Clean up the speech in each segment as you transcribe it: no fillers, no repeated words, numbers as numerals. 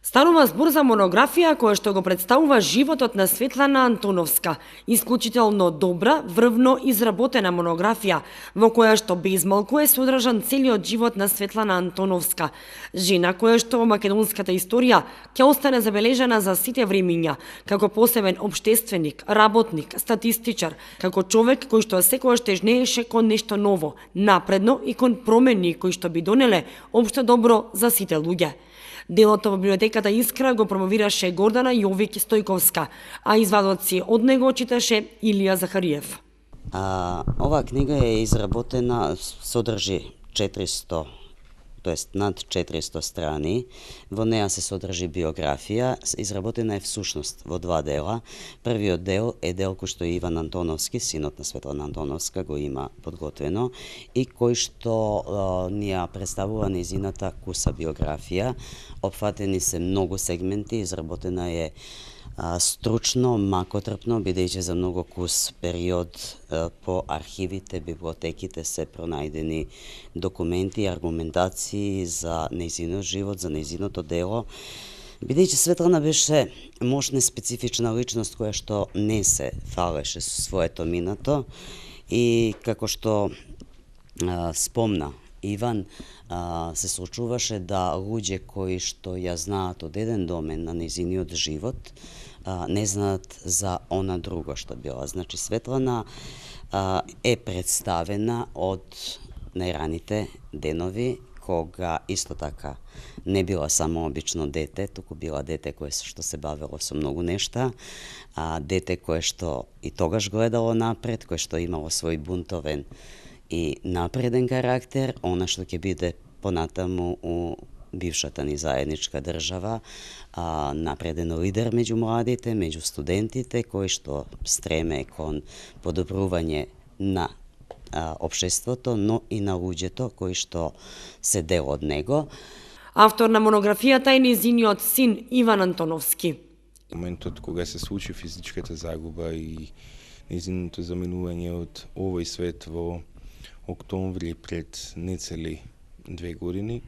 Станува збор за монографија која што го представува животот на Светлана Антоновска, исклучително добра, врвно изработена монографија, во која што без малку е содржан целиот живот на Светлана Антоновска, жена која што во македонската историја ќе остане забележана за сите времиња, како посебен општественик, работник, статистичар, како човек кој што секогаш тежнееше кон нешто ново, напредно и кон промени кои што би донеле општо добро за сите луѓе. Делото во библиотеката Искра го промовираше Гордана Јовик Стојковска, а извадоци од него читаше Илија Захариев. Оваа книга е изработена, содржи 400, тоест над 400 страни. Во неа се содржи биографија, изработена е всушност во два дела. Првиот дел е дел кој што Иван Антоновски, синот на Светлана Антоновска, го има подготвено и кој што ни ја представува нејзината куса биографија. Опфатени се многу сегменти, изработена е стручно, макотрпно, бидејќи за многу кус период по архивите, библиотеките се пронајдени документи и аргументации за нејзиниот живот, за нејзиното дело. Бидејќи Светлана беше мощна специфична личност која што не се фалеше со своето минато и како што спомна Иван, се случуваше да луѓе кои што ја знаат од еден домен на нејзиниот живот, не знаат за она друго што била. Значи, Светлана е представена од најраните денови, кога исто така не била само обично дете, туку била дете кое што се бавело со многу нешта, дете кое што и тогаш гледало напред, кое што имало свој бунтовен и напреден карактер, она што ќе биде понатаму у бившата ни заедничка држава, напреден лидер меѓу младите, меѓу студентите, кои што стреме кон подобрување на општеството, но и на луѓето кои што се дел од него. Автор на монографијата е нејзиниот син Иван Антоновски. Моментот кога се случи физичката загуба и нејзиното заминување од овој свет во октомври пред нецели 2 години,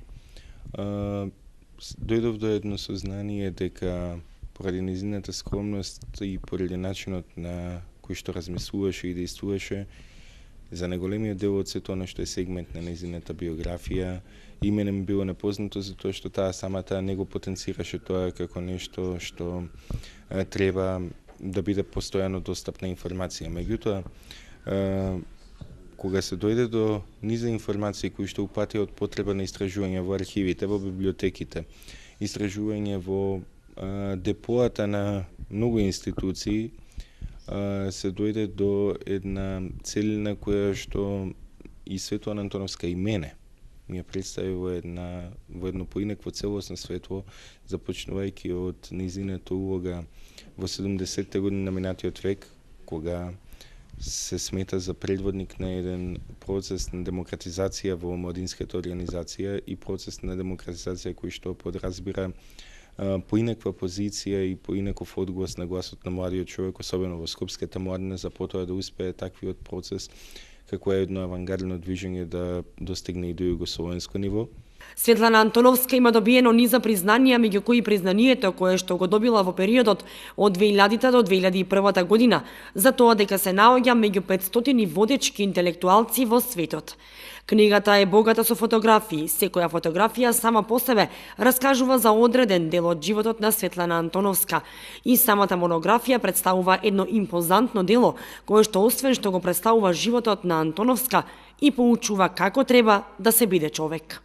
дојдов до едно сознание дека поради нејзината скромност и поради начинот на кој што размислуваше и действуваше, за најголемиот дел од сето она што е сегмент на нејзината биографија, име не ми било непознато, затоа што таа самата не го потенцираше тоа како нешто што треба да биде постојано достапна информација. Меѓутоа, кога се дојде до низа информации кои што упатија од потреба на истражување во архивите, во библиотеките, истражување во депоата на многу институции, се дојде до една целина која што и Светлана Антоновска и мене ми ја представи во едно поинакво целосно светло, започнувајќи од нејзината улога во 70-те години на минатиот век, кога се смета за предводник на еден процес на демократизација во младинската организација и процес на демократизација кој што подразбира поинаква позиција и поинаков одглас на гласот на младиот човек, особено во скопската младина, за потоа да успее таквиот процес како е едно авангардно движење да достигне и до југословенско ниво. Светлана Антоновска има добиено низа признанија, меѓу кои признанието кое што го добила во периодот од 2000 до 2001 година, за тоа дека се наоѓа меѓу 500 водечки интелектуалци во светот. Книгата е богата со фотографии, секоја фотографија сама по себе раскажува за одреден дел од животот на Светлана Антоновска и самата монографија представува едно импозантно дело кое што освен што го представува животот на Антоновска и поучува како треба да се биде човек.